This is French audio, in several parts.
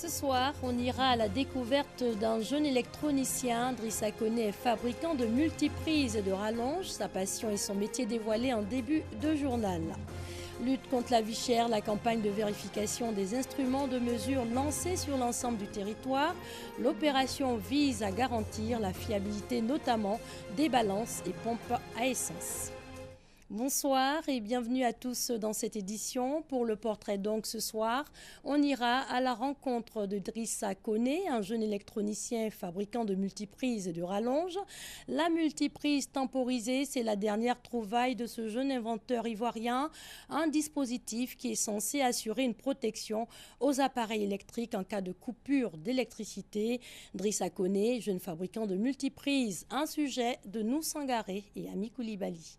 Ce soir, on ira à la découverte d'un jeune électronicien. Drissa Koné est fabricant de multiprises et de rallonges. Sa passion et son métier dévoilé en début de journal. Lutte contre la vie chère, la campagne de vérification des instruments de mesure lancée sur l'ensemble du territoire. L'opération vise à garantir la fiabilité notamment des balances et pompes à essence. Bonsoir et bienvenue à tous dans cette édition. Pour le portrait donc ce soir, on ira à la rencontre de Drissa Koné, un jeune électronicien fabricant de multiprises et de rallonges. La multiprise temporisée, c'est la dernière trouvaille de ce jeune inventeur ivoirien, un dispositif qui est censé assurer une protection aux appareils électriques en cas de coupure d'électricité. Drissa Koné, jeune fabricant de multiprises, un sujet de Nou Sangaré et Ami Koulibaly.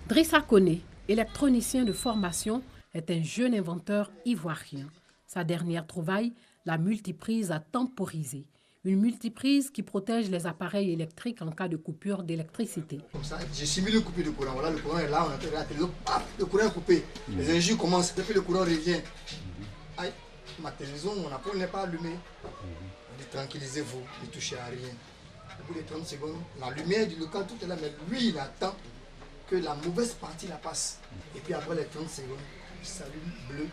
Drissa Koné, électronicien de formation, est un jeune inventeur ivoirien. Sa dernière trouvaille, la multiprise à temporiser. Une multiprise qui protège les appareils électriques en cas de coupure d'électricité. Comme ça, j'ai simulé une coupure de courant. Voilà, le courant est là, on a la télé, paf, le courant est coupé. Les injures commencent, depuis le courant revient. Aïe, ma télévision, mon appareil n'est pas allumé. On dit tranquillisez-vous, ne touchez à rien. Au bout de 30 secondes, la lumière du local, tout est là, mais lui, il attend que la mauvaise partie la passe. Et puis après les 30 secondes, il s'allume bleu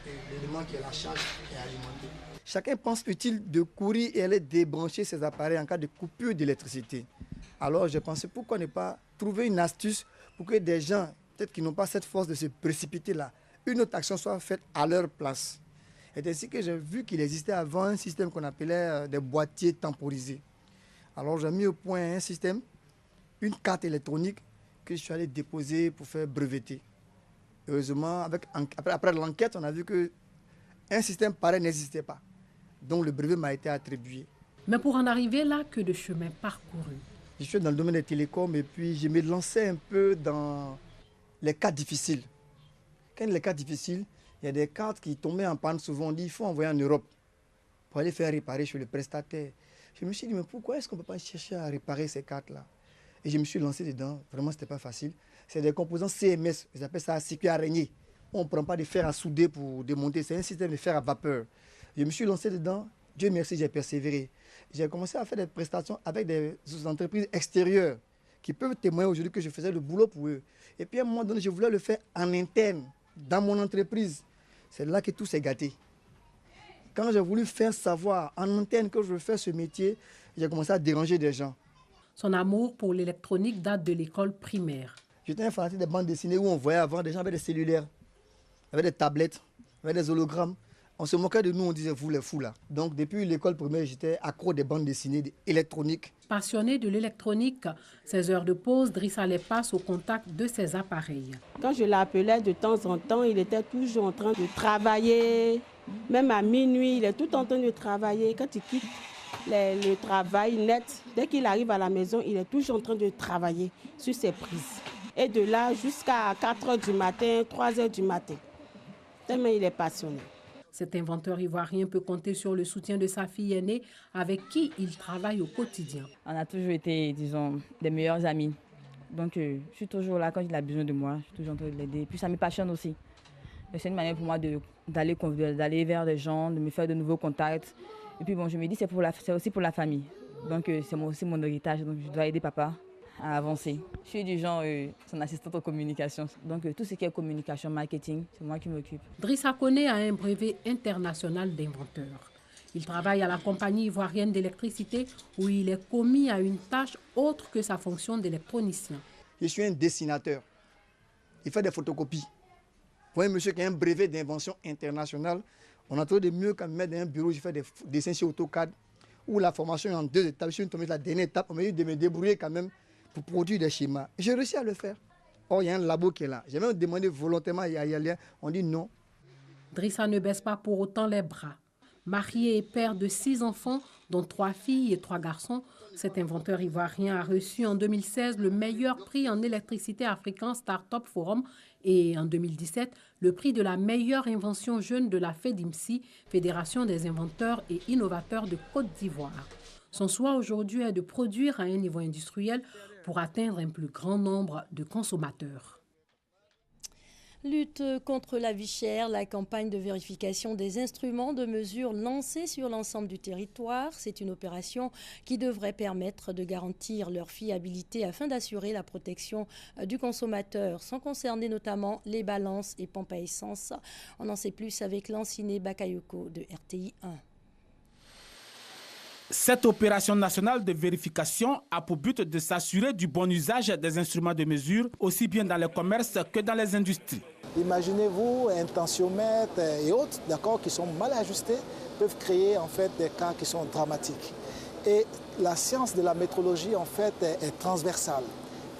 et l'élément qui est la charge est alimenté. Chacun pense utile de courir et aller débrancher ses appareils en cas de coupure d'électricité. Alors j'ai pensé pourquoi ne pas trouver une astuce pour que des gens, peut-être qui n'ont pas cette force de se précipiter là, une autre action soit faite à leur place. C'est ainsi que j'ai vu qu'il existait avant un système qu'on appelait des boîtiers temporisés. Alors j'ai mis au point un système, une carte électronique que je suis allé déposer pour faire breveter. Heureusement, après l'enquête, on a vu qu'un système pareil n'existait pas. Donc le brevet m'a été attribué. Mais pour en arriver là, que de chemin parcouru. Je suis dans le domaine des télécoms et puis je me lançais un peu dans les cas difficiles. Quand les cas difficiles, il y a des cartes qui tombaient en panne souvent. On dit qu'il faut envoyer en Europe pour aller faire réparer chez le prestataire. Je me suis dit, mais pourquoi est-ce qu'on ne peut pas chercher à réparer ces cartes-là? Et je me suis lancé dedans. Vraiment, ce n'était pas facile. C'est des composants CMS. Ils appellent ça circuit araignée. On ne prend pas de fer à souder pour démonter. C'est un système de fer à vapeur. Je me suis lancé dedans. Dieu merci, j'ai persévéré. J'ai commencé à faire des prestations avec des entreprises extérieures qui peuvent témoigner aujourd'hui que je faisais le boulot pour eux. Et puis à un moment donné, je voulais le faire en interne, dans mon entreprise. C'est là que tout s'est gâté. Quand j'ai voulu faire savoir en interne que je veux faire ce métier, j'ai commencé à déranger des gens. Son amour pour l'électronique date de l'école primaire. J'étais un fanatique des bandes dessinées où on voyait avant des gens avec des cellulaires, avec des tablettes, avec des hologrammes. On se moquait de nous, on disait vous les fous là. Donc depuis l'école primaire, j'étais accro des bandes dessinées électroniques. Passionné de l'électronique, ses heures de pause, Drissa les passe au contact de ses appareils. Quand je l'appelais de temps en temps, il était toujours en train de travailler. Même à minuit, il est tout en train de travailler. Quand il quitte le travail net, dès qu'il arrive à la maison, il est toujours en train de travailler sur ses prises. Et de là jusqu'à 4 h du matin, 3 h du matin. Tellement il est passionné. Cet inventeur ivoirien peut compter sur le soutien de sa fille aînée avec qui il travaille au quotidien. On a toujours été, disons, des meilleurs amis. Donc je suis toujours là quand il a besoin de moi, je suis toujours en train de l'aider. Puis ça me passionne aussi. C'est une manière pour moi d'aller vers les gens, de me faire de nouveaux contacts. Et puis bon, je me dis c'est aussi pour la famille. Donc c'est aussi mon héritage, donc je dois aider papa à avancer. Je suis du genre son assistante en communication. Donc tout ce qui est communication, marketing, c'est moi qui m'occupe. Drissa Koné a un brevet international d'inventeur. Il travaille à la compagnie ivoirienne d'électricité où il est commis à une tâche autre que sa fonction d'électronicien. Je suis un dessinateur. Il fait des photocopies. Vous voyez, monsieur qui a un brevet d'invention internationale, on a trouvé de mieux qu'à me mettre dans un bureau, je fais des dessins sur AutoCAD, où la formation est en 2 étapes. Je suis tombé la dernière étape, on m'a dit de me débrouiller quand même pour produire des schémas. J'ai réussi à le faire. Or, il y a un labo qui est là. J'ai même demandé volontairement à y aller. On dit non. Drissa ne baisse pas pour autant les bras. Marié et père de 6 enfants, dont 3 filles et 3 garçons, cet inventeur ivoirien a reçu en 2016 le meilleur prix en électricité africain Startup Forum et en 2017 le prix de la meilleure invention jeune de la FEDIMSI, Fédération des inventeurs et innovateurs de Côte d'Ivoire. Son souhait aujourd'hui est de produire à un niveau industriel pour atteindre un plus grand nombre de consommateurs. Lutte contre la vie chère, la campagne de vérification des instruments de mesure lancée sur l'ensemble du territoire. C'est une opération qui devrait permettre de garantir leur fiabilité afin d'assurer la protection du consommateur, sans concerner notamment les balances et pompes à essence. On en sait plus avec Lanciné Bakayoko de RTI 1. Cette opération nationale de vérification a pour but de s'assurer du bon usage des instruments de mesure, aussi bien dans le commerce que dans les industries. Imaginez-vous un tensiomètre et autres, d'accord, qui sont mal ajustés, peuvent créer en fait des cas qui sont dramatiques. Et la science de la métrologie en fait est transversale.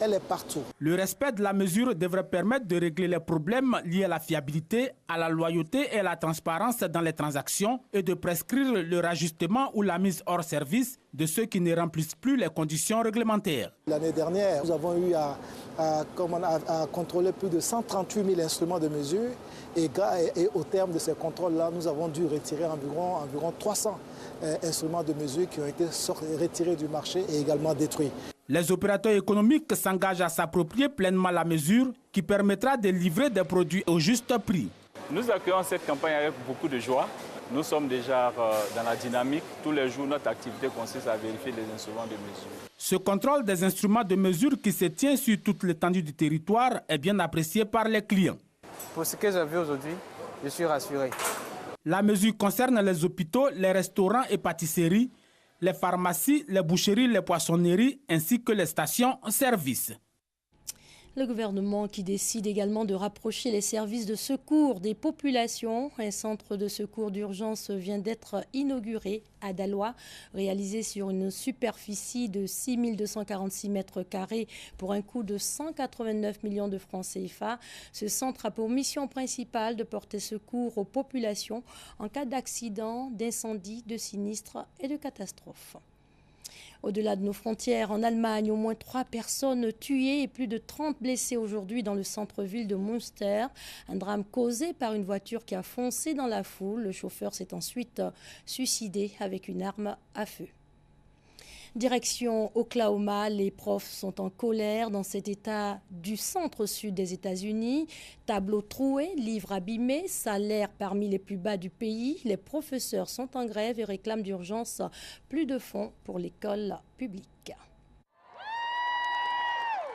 Elle est partout. Le respect de la mesure devrait permettre de régler les problèmes liés à la fiabilité, à la loyauté et à la transparence dans les transactions et de prescrire le rajustement ou la mise hors service de ceux qui ne remplissent plus les conditions réglementaires. L'année dernière, nous avons eu à contrôler plus de 138 000 instruments de mesure et au terme de ces contrôles-là, nous avons dû retirer environ 300 instruments de mesure qui ont été retirés du marché et également détruits. Les opérateurs économiques s'engagent à s'approprier pleinement la mesure qui permettra de livrer des produits au juste prix. Nous accueillons cette campagne avec beaucoup de joie. Nous sommes déjà dans la dynamique. Tous les jours, notre activité consiste à vérifier les instruments de mesure. Ce contrôle des instruments de mesure qui se tient sur toute l'étendue du territoire est bien apprécié par les clients. Pour ce que j'ai vu aujourd'hui, je suis rassuré. La mesure concerne les hôpitaux, les restaurants et pâtisseries, les pharmacies, les boucheries, les poissonneries ainsi que les stations-service. Le gouvernement qui décide également de rapprocher les services de secours des populations. Un centre de secours d'urgence vient d'être inauguré à Daloa, réalisé sur une superficie de 6 246 mètres carrés pour un coût de 189 millions de francs CFA. Ce centre a pour mission principale de porter secours aux populations en cas d'accident, d'incendie, de sinistre et de catastrophe. Au-delà de nos frontières, en Allemagne, au moins 3 personnes tuées et plus de 30 blessées aujourd'hui dans le centre-ville de Münster. Un drame causé par une voiture qui a foncé dans la foule. Le chauffeur s'est ensuite suicidé avec une arme à feu. Direction Oklahoma, les profs sont en colère dans cet état du centre-sud des États-Unis. Tableaux troués, livres abîmés, salaires parmi les plus bas du pays. Les professeurs sont en grève et réclament d'urgence plus de fonds pour l'école publique.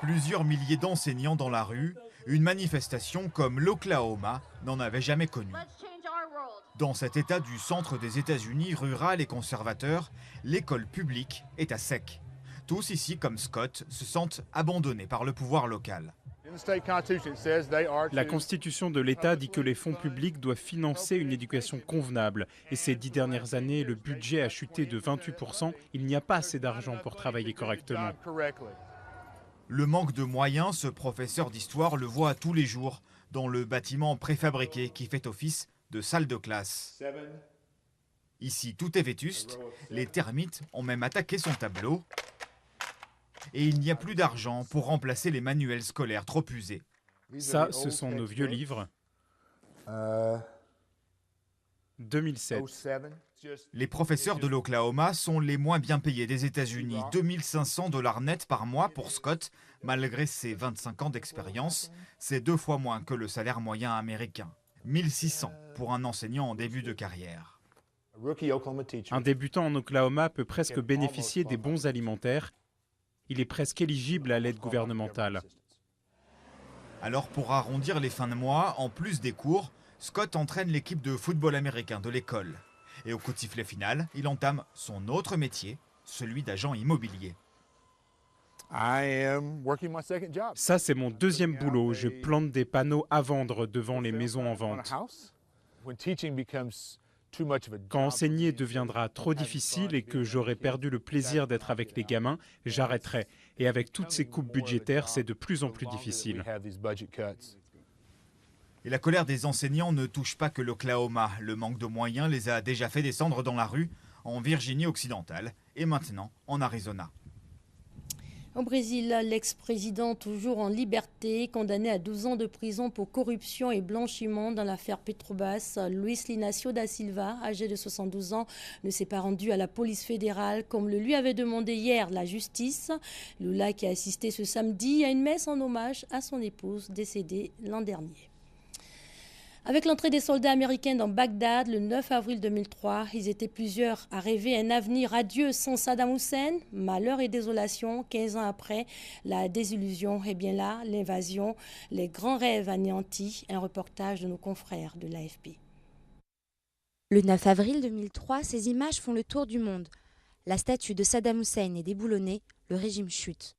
Plusieurs milliers d'enseignants dans la rue, une manifestation comme l'Oklahoma n'en avait jamais connue. Dans cet état du centre des États-Unis, rural et conservateur, l'école publique est à sec. Tous ici, comme Scott, se sentent abandonnés par le pouvoir local. La Constitution de l'État dit que les fonds publics doivent financer une éducation convenable. Et ces 10 dernières années, le budget a chuté de 28%. Il n'y a pas assez d'argent pour travailler correctement. Le manque de moyens, ce professeur d'histoire le voit tous les jours dans le bâtiment préfabriqué qui fait office de salle de classe. Ici, tout est vétuste. Les termites ont même attaqué son tableau. Et il n'y a plus d'argent pour remplacer les manuels scolaires trop usés. Ça, ce sont nos vieux livres. 2007. Les professeurs de l'Oklahoma sont les moins bien payés des États-Unis. 2 500 $ net par mois pour Scott. Malgré ses 25 ans d'expérience, c'est 2 fois moins que le salaire moyen américain. 1 600 pour un enseignant en début de carrière. Un débutant en Oklahoma peut presque bénéficier des bons alimentaires. Il est presque éligible à l'aide gouvernementale. Alors pour arrondir les fins de mois, en plus des cours, Scott entraîne l'équipe de football américain de l'école. Et au coup de sifflet final, il entame son autre métier, celui d'agent immobilier. Ça, c'est mon deuxième boulot. Je plante des panneaux à vendre devant les maisons en vente. Quand enseigner deviendra trop difficile et que j'aurai perdu le plaisir d'être avec les gamins, j'arrêterai. Et avec toutes ces coupes budgétaires, c'est de plus en plus difficile. Et la colère des enseignants ne touche pas que l'Oklahoma. Le manque de moyens les a déjà fait descendre dans la rue, en Virginie occidentale et maintenant en Arizona. Au Brésil, l'ex-président toujours en liberté, condamné à 12 ans de prison pour corruption et blanchiment dans l'affaire Petrobras, Luiz Inácio da Silva, âgé de 72 ans, ne s'est pas rendu à la police fédérale comme le lui avait demandé hier la justice. Lula qui a assisté ce samedi à une messe en hommage à son épouse décédée l'an dernier. Avec l'entrée des soldats américains dans Bagdad le 9 avril 2003, ils étaient plusieurs à rêver un avenir radieux sans Saddam Hussein. Malheur et désolation, 15 ans après, la désillusion est bien là, l'invasion, les grands rêves anéantis. Un reportage de nos confrères de l'AFP. Le 9 avril 2003, ces images font le tour du monde. La statue de Saddam Hussein est déboulonnée, le régime chute.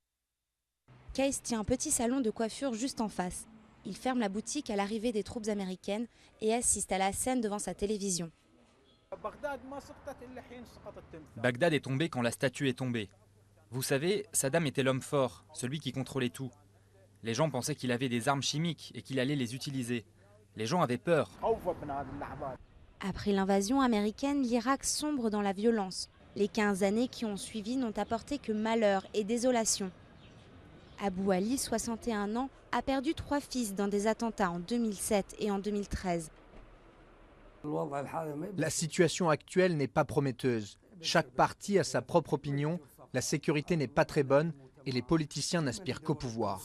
Case tient un petit salon de coiffure juste en face. Il ferme la boutique à l'arrivée des troupes américaines et assiste à la scène devant sa télévision. Bagdad est tombé quand la statue est tombée. Vous savez, Saddam était l'homme fort, celui qui contrôlait tout. Les gens pensaient qu'il avait des armes chimiques et qu'il allait les utiliser. Les gens avaient peur. Après l'invasion américaine, l'Irak sombre dans la violence. Les 15 années qui ont suivi n'ont apporté que malheur et désolation. Abou Ali, 61 ans, a perdu 3 fils dans des attentats en 2007 et en 2013. La situation actuelle n'est pas prometteuse. Chaque parti a sa propre opinion, la sécurité n'est pas très bonne et les politiciens n'aspirent qu'au pouvoir.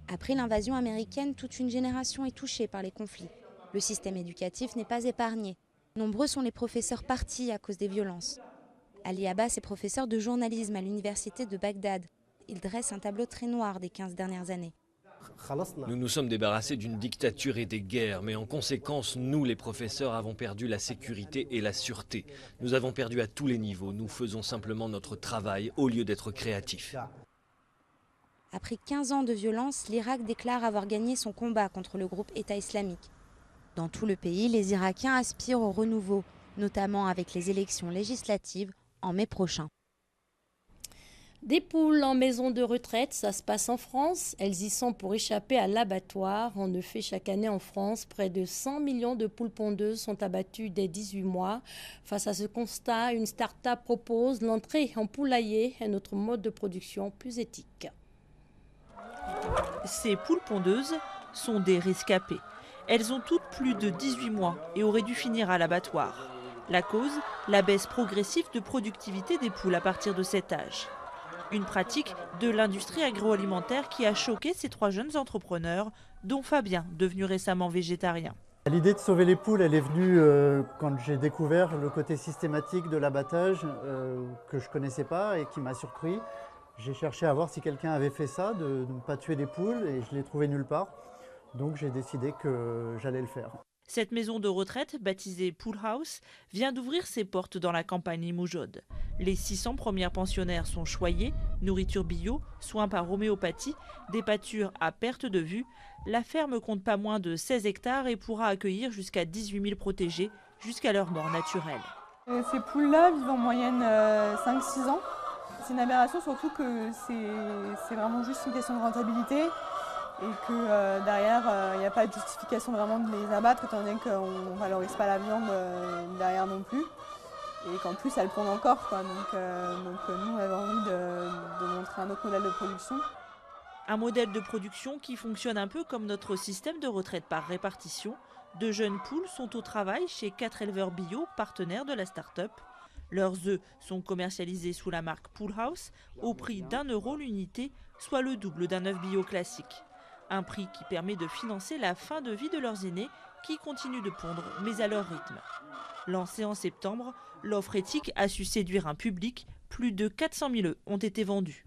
Après l'invasion américaine, toute une génération est touchée par les conflits. Le système éducatif n'est pas épargné. Nombreux sont les professeurs partis à cause des violences. Ali Abbas est professeur de journalisme à l'université de Bagdad. Il dresse un tableau très noir des 15 dernières années. Nous nous sommes débarrassés d'une dictature et des guerres, mais en conséquence, nous les professeurs avons perdu la sécurité et la sûreté. Nous avons perdu à tous les niveaux, nous faisons simplement notre travail au lieu d'être créatifs. Après 15 ans de violence, l'Irak déclare avoir gagné son combat contre le groupe État islamique. Dans tout le pays, les Irakiens aspirent au renouveau, notamment avec les élections législatives en mai prochain. Des poules en maison de retraite, ça se passe en France. Elles y sont pour échapper à l'abattoir. En effet, chaque année en France, près de 100 millions de poules pondeuses sont abattues dès 18 mois. Face à ce constat, une start-up propose l'entrée en poulailler, un autre mode de production plus éthique. Ces poules pondeuses sont des rescapées. Elles ont toutes plus de 18 mois et auraient dû finir à l'abattoir. La cause, la baisse progressive de productivité des poules à partir de cet âge. Une pratique de l'industrie agroalimentaire qui a choqué ces 3 jeunes entrepreneurs, dont Fabien, devenu récemment végétarien. L'idée de sauver les poules, elle est venue quand j'ai découvert le côté systématique de l'abattage que je ne connaissais pas et qui m'a surpris. J'ai cherché à voir si quelqu'un avait fait ça, de ne pas tuer des poules, et je ne l'ai trouvé nulle part. Donc j'ai décidé que j'allais le faire. Cette maison de retraite, baptisée Pool House, vient d'ouvrir ses portes dans la campagne limougeaude. Les 600 premières pensionnaires sont choyées, nourriture bio, soins par homéopathie, des pâtures à perte de vue. La ferme compte pas moins de 16 hectares et pourra accueillir jusqu'à 18 000 protégés jusqu'à leur mort naturelle. Ces poules-là vivent en moyenne 5-6 ans. C'est une aberration, surtout que c'est vraiment juste une question de rentabilité. Et que derrière, il n'y a pas de justification vraiment de les abattre, étant donné qu'on ne valorise pas la viande derrière non plus. Et qu'en plus, elles pondent encore, quoi. Donc nous, on avait envie de montrer un autre modèle de production. Un modèle de production qui fonctionne un peu comme notre système de retraite par répartition. De jeunes poules sont au travail chez 4 éleveurs bio, partenaires de la start-up. Leurs œufs sont commercialisés sous la marque Pool House au prix d'1 € l'unité, soit le double d'un œuf bio classique. Un prix qui permet de financer la fin de vie de leurs aînés qui continuent de pondre, mais à leur rythme. Lancée en septembre, l'offre éthique a su séduire un public. Plus de 400 000 œufs ont été vendus.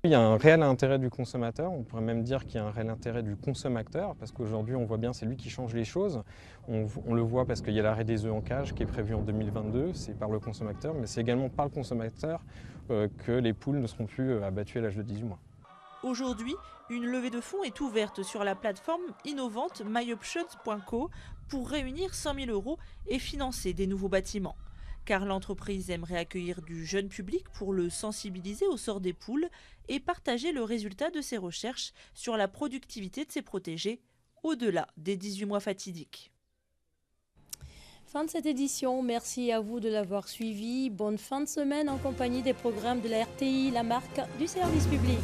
Il y a un réel intérêt du consommateur, on pourrait même dire qu'il y a un réel intérêt du consommateur, parce qu'aujourd'hui on voit bien c'est lui qui change les choses. On le voit parce qu'il y a l'arrêt des œufs en cage qui est prévu en 2022, c'est par le consommateur, mais c'est également par le consommateur que les poules ne seront plus abattues à l'âge de 18 mois. Aujourd'hui, une levée de fonds est ouverte sur la plateforme innovante myoptions.co pour réunir 100 000 € et financer des nouveaux bâtiments. Car l'entreprise aimerait accueillir du jeune public pour le sensibiliser au sort des poules et partager le résultat de ses recherches sur la productivité de ses protégés au-delà des 18 mois fatidiques. Fin de cette édition, merci à vous de l'avoir suivi. Bonne fin de semaine en compagnie des programmes de la RTI, la marque du service public.